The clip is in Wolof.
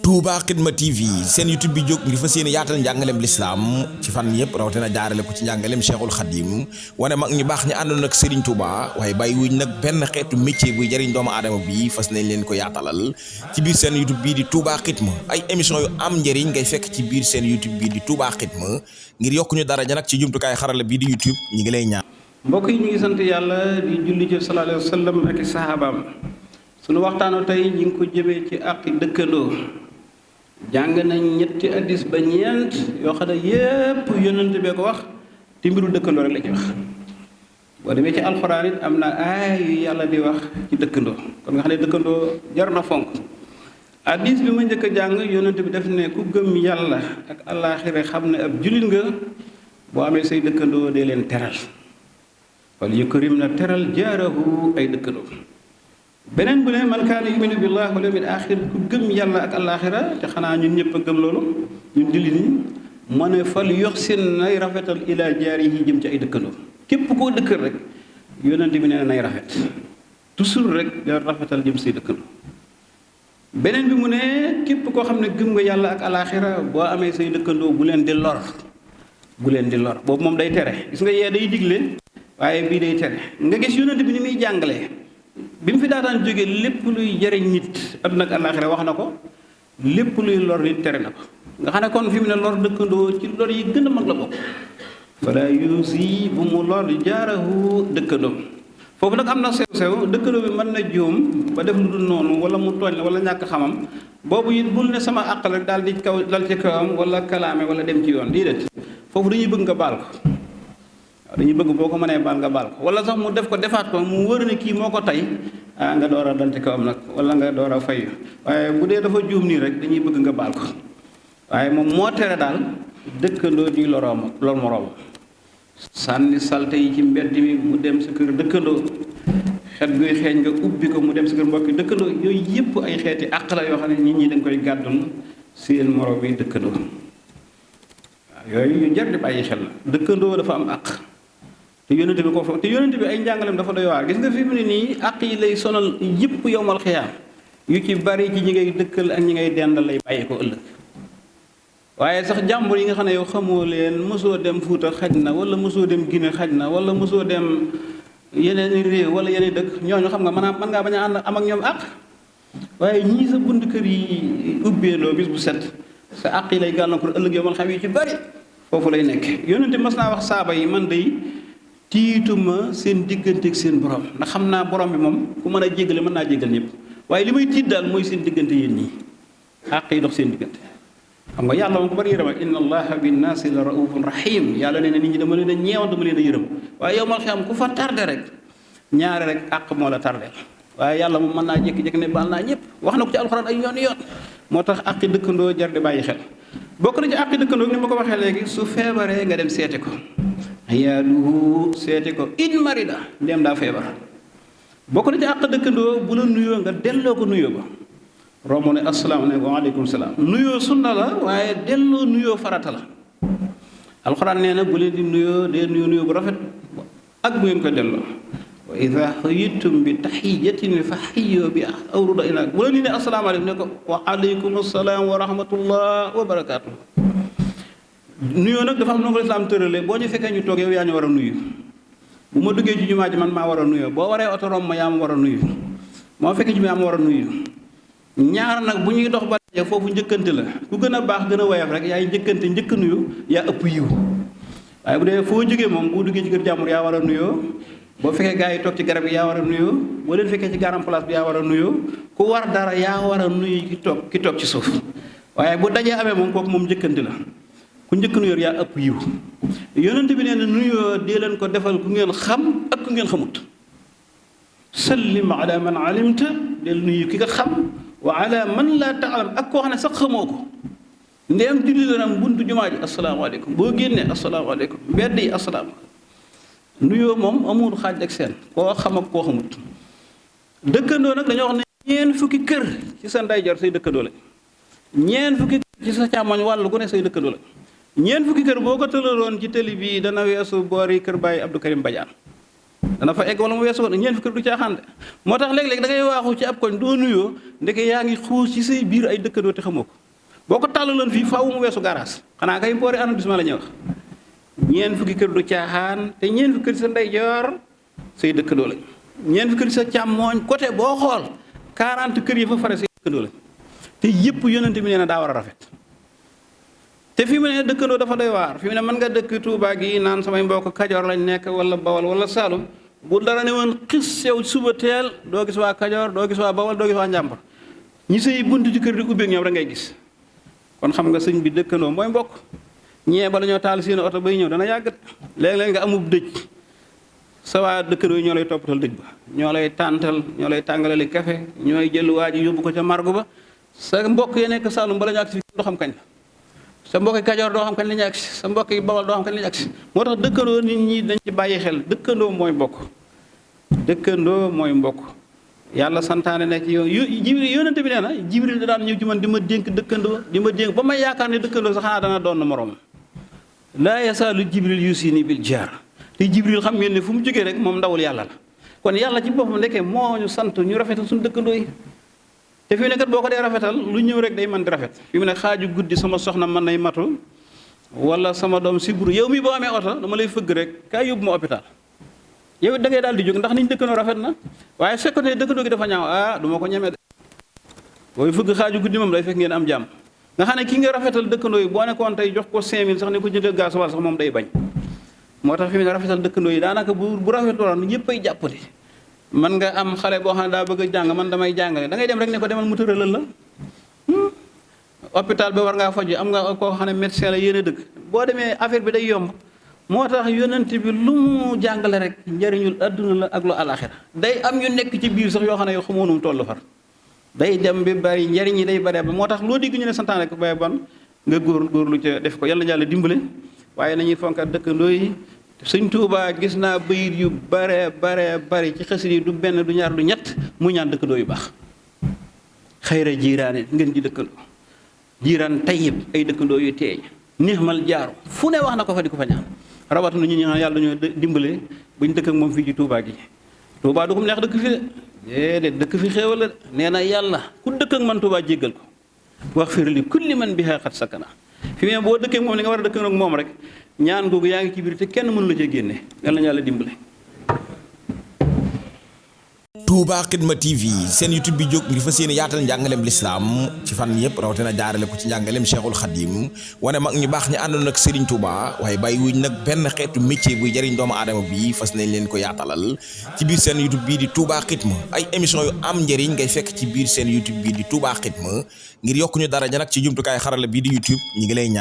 Touba Xidma TV seen YouTube bi jóg ngir fas yéene yaatal njàngaleem lislaam ci fan yëpp rawatina jaarale ko ci njàngaleem Cheikhul Khadim wane mag ñu baax ñi àndoon ak Serigne Touba waaye bàyyi wuñ nag benn xeetu métier buy jëriñ doomu aadama bi fas nañ leen ko yaatalal ci biir seen YouTube bii di Touba Xidma ay émission yu am njëriñ ngay fekk ci biir seen YouTube bii di Touba Xidma ngir yokku ñu daraja nag ci jumtukaay xarala bii di YouTube ñi ngi lay ñaan. mbokk yi ñu ngi sant yàlla di julli ci sallallahu alayhi wa sallam ak i sahabaam sunu waxtaanu tey ñu ngi ko jëmee ci àqi dëkkandoo jàng nañ ñetti addis ba ñeent yoo xam ne yépp yonent bee ko wax te mbiru dëkkandoo rek la ci wax boo demee ci alxuraan it am na aay yu yàlla di wax ci dëkkandoo kon nga xam ne dëkkandoo jar na fonk addis bi ma njëkk a jàng yonent bi def ne ku gëm yàlla ak àllaaxira xam ne ab jullit nga boo amee say dëkkandoo dee leen teral wal yukrim na teral jaarahu ay dëkkandoo beneen bu ne man kaana yuminu billahi wal yawmil axir ku gëm yàlla ak àllaaxira te xanaa ñun ñëpp a gëm loolu ñun jullit ñi mu ne fal yoxsin nay rafetal ila jaarihi jëm ci ay dëkkandoo képp koo dëkkal rek yonent bi nee na nay rafet toujours rek da rafetal jëm say dëkkandoo beneen bi mu ne képp koo xam ne gëm nga yàlla ak àllaaxira boo amee say dëkkandoo bu leen di lor boobu moom day tere gis nga yee day digle waaye bii day tere nga gis yonent bi ni muy jàngalee bi mu fi daataan jógee lépp luy jariñ nit àdduna ak àllaaxira wax na ko lépp luy lor nit tere na ko nga xam ne kon fi mu ne lor dëkkandoo ci lor yi gën a mag la bokk fala yusi bu mu lor jaarahu dëkkandoo foofu nag am na sew dëkkandoo bi mën na juum ba def lu dul noonu wala mu tooñ la wala ñàkk xamam boobu it bul ne sama àq rek daal di kaw dal ci kawam wala kalaame wala dem ci yoon déedéet foofu dañuy bëgg nga baal ko dañuy bëgg boo ko mënee baal nga baal ko wala sax mu def ko defaat ko mu wër ne kii moo ko tey nga door a dal ci kawam nag wala nga door a fayu waaye bu dee dafa juum nii rek dañuy bëgg nga baal ko waaye moom moo tere daal dëkkandoo di lor moroom sànni salte yi ci mbedd mi mu dem sa kër dëkkandoo xet guy xeeñ nga ubbi ko mu dem sa kër mbokki dëkkandoo yooyu yëpp ay xeeti àq la yoo xam ne nit ñi dañ koy gàddul seen moroom yi dëkkandoo waaw yooyu yu jar di bàyyi xel la dëkkandoo dafa am àq te yonent bi ko fa te yonent bi ay njàngaleem dafa doy waar gis nga fi mu ne nii àq yi lay sonal yëpp yowmal xiyaam yu ci bari ci ñi ngay dëkkal ak ñi ngay dendal lay bàyyi ko ëllëg waaye sax jàmbur yi nga xam ne yow xamoo leen mosoo dem Fuuta xaj na wala mosoo dem Gine xaj na wala mosoo dem yeneen réew wala yeneen dëkk ñooñu xam nga mën ngaa bañ a ànd am ak ñoom àq waaye ñii sa bunt kër yi ubbeeloo bis bu set sa àq yi lay gàllankoor ëllëg yowmal xiyaam yu ci bari foofu lay nekk yonent mas naa wax saaba yi man day tiituma seen digganteeg seen borom ndax xam naa borom bi moom ku mën a jéggale mën naa jéggal ñëpp waaye li may tiit daal mooy seen diggante yéen ñii àq yi dox seen diggante xam nga yàlla moom ko bari yërëm ak inna allaha binnaasi la raufun rahim yàlla nee na nit ñi dama leen a ñeewan dama leen a yërëm waaye yow mal xam ku fa tardé rek ñaare rek àq moo la tardeel waaye yàlla moom mën naa jékki-jékki ne baal naa ñëpp wax na ko ci alxuraan ay yoon moo tax àqi dëkkandoo jar di bàyyi xel bokk na ci àqi dëkkandoo ni ma ko waxee léegi su feebaree nga dem seeti ko yaaluhu seeti ko in marida ndem daa feebar bokk na ci àq dëkkandoo bu la nuyoo nga delloo ko nuyoo ba romb ne asalaamaaleykum waaleykum salaam nuyoo sunna la waaye delloo nuyoo farata la alxuraan nee na bu leen di nuyoo dee nuyoo bu rafet ak bu ngeen ko delloo wa ida xayitum bi taxiyatin fa xayyoo bi aw rudda ilaa bu la nii ne asalaamaaleykum ne ko wa aleykum asalaam wa rahmatullah wa barakaatu nuyoo nag dafa am na ko lislaam tërale boo ñu fekkee ñu toog yow yaa ñu war a nuyu bu ma duggee ci jumaa ji man maa war a nuyoo boo waree oto romb ma yaa ma war a nuyu moo fekkee ci yaa ma war a nuyu ñaar nag bu ñuy dox ba foofu njëkkante la ku gën a baax gën a woyof rek yaay njëkkante njëkk nuyu yaa ëpp yiw waaye bu dee foo jógee moom boo duggee ci kër jàmbur yaa war a nuyoo boo fekkee gaa yi toog ci garab yi yaa war a nuyoo boo leen fekkee ci garam place bi yaa war a nuyoo ku war dara yaa war a nuyu ki toog ci suuf waaye bu dajee amee moom kooku moom njëkkante la ku njëkk nuyoo yaa ëpp yiw yonent bi nee na nuyoo dee leen ko defal ku ngeen xam ak ku ngeen xamut sallim ala man alimta del nuyu ki nga xam wa ala man laa taalam ak koo xam ne sax xamoo ko ndéem julli la nam buntu jumaa ji asalaamaaleykum boo génnee asalaamaaleykum mbedd yi asalaamaaleykum nuyoo moom amul xaaj ak seen koo xam ak koo xamut dëkkandoo nag dañoo wax ne ñeen fukki kër ci sa ndeyjoor say dëkkandoo la ñeen fukki kër ci sa càmmoñ wàllu gu ne say dëkkandoo la ñeen fukki kër boo ko tëlaloon ci télé bii dana weesu boori kër Baye Abdou Karim Badiane dana fa egg wala mu weesu ko ñeent fukki kër du caaxaan de moo tax léeg-léeg da ngay waaxu ci ab koñ doo nuyoo ndeke yaa ngi xuus ci say biir ay dëkkandoo te xamoo ko boo ko tàllaloon fii faaw mu weesu garage xanaa kay boori arrondissement la ñuy wax ñeent fukki kër du caaxaan te ñeent fukki kër sa ndeyjoor say dëkkandoo lañ ñeent fukki kër sa càmmooñ côté boo xool 40 kër yi fa fare say dëkkandoo lañ te yëpp yonente bi nee na daa war a rafet te fi mu ne dëkkandoo dafa doy waar fi mu ne mën nga dëkk Touba gi naan samay mbokk Kajoor lañ nekk wala Bawol wala Saalum bu dara ne woon xis sew suba teel doo gis waa Kajoor doo gis waa Bawol doo gis waa Njàmbur ñi say buntu ci kër di ubbeeg ñoom rek ngay gis kon xam nga sëñ bi dëkkandoo mooy mbokk ñee ba la ñoo taal seen oto bay ñëw dana yàggat léeg-léeg nga amub dëj sa waa dëkkandoo yi ñoo lay toppatal dëj ba ñoo lay tàntal ñoo lay tàngalali café ñooy jël waa ji yóbbu ko ca margo ba sa mbokk yi nekk Saalum bala ñu agsi doo xam kañ la sa mbokki Kajoor doo xam kañ la ñu agsi sa mbokki Bawol doo xam kañ la ñu agsi moo tax dëkkandoo nit ñi dañ ci bàyyi xel dëkkandoo mooy mbokk dëkkandoo mooy mbokk yàlla santaane nekk yow Jibril yónnante bi nee na Jibril da daan ñëw ci man di ma dénk dëkkandoo di ma dénk ba may yaakaar ne dëkkandoo sax xanaa dana doon moroom laa yasaalu Jibril yusini bil jaar te Jibril xam ngeen ne fu mu jógee rek moom ndawul yàlla la kon yàlla ci boppam nekkee moo ñu sant ñu rafetal suñu dëkkandoo yi te fi mu ne kat boo ko dee rafetal lu ñëw rek day mën di rafet fi mu ne xaaju guddi sama soxna mën nay matu wala sama doom sibru yow mi boo amee oto dama lay fëgg rek kaay yóbbu ma hôpital yow it da ngay daal di jóg ndax niñ dëkkandoo rafet na waaye su fekkoon ne dëkkandoo gi dafa ñaaw du ma ko ñemee de booy fëgg xaaju guddi moom day fekk ngeen am jàmm nga xam ne ki nga rafetal dëkkandoo yi boo nekkoon tey jox ko 5000 sax ne ko jëndal gasoil sax moom day bañ moo tax fi mu ne rafetal dëkkandoo yi daanaka bu rafetoon ñëpp ay jàppale man nga am xale boo xam ne daa bëgg a jàng man damay jàngale da ngay dem rek ne ko demal mu tëralal la hôpital bi war ngaa faju am nga koo xam ne médecin la yéen a dëkk boo demee affaire bi day yomb moo tax yonent bi lu mu jàngale rek njëriñul adduna la ak lu alaxira day am ñu nekk ci biir sax yoo xam ne yoo xamoo nu mu toll far day dem bi bari njëriñ yi day bari ba moo tax loo digg ñu ne santaan rek bay bon nga góorlu ca def ko yàlla na yàlla dimbale waaye nañuy fonkat dëkkandoo yi Sëñ Tuubaa gis naa bayit yu bare ci xasida yi du benn du ñaar du ñett mu ñaan dëkkandoo yu baax xayra jiiraane ngeen ji dëkkandoo jiiraan tayyib ay dëkkandoo yu teey nixmal jaaru fu ne wax na ko fa di ko fa ñaan rawatina ñu ñaan yàlla dañoo dimbale buñ dëkk ak moom fii ci Tuubaa gi Tuubaa du ko neex dëkk fi de déedéet dëkk fi xéewal la nee na yàlla ku dëkk ak man Tuubaa jéggal ko wax fir li kulli man bihaa xat sakana fi mu ne boo dëkkee moom li nga war a dëkk ak moom rek ñaan googu yaa ngi ci biir te kenn mënu la cee génne yàlla na yàlla dimbale. Touba Xidma TV seen YouTube bi jóg ngir fas yéene yaatal njàngaleem lislaam ci fan yëpp rawatina jaarale ko ci njàngaleem Cheikhul Khadim wane mag ñu baax ñi àndoon ak Serigne Touba waaye bàyyi wuñ nag benn xeetu métier buy jëriñ doomu aadama bi fas nañ leen ko yaatalal ci biir seen YouTube bii di Touba Xidma ay émission yu am njëriñ ngay fekk ci biir seen YouTube bii di Touba Xidma ngir yokk ñu daraja nag ci jumtukaay xarala bii di YouTube ñi ngi lay ñaan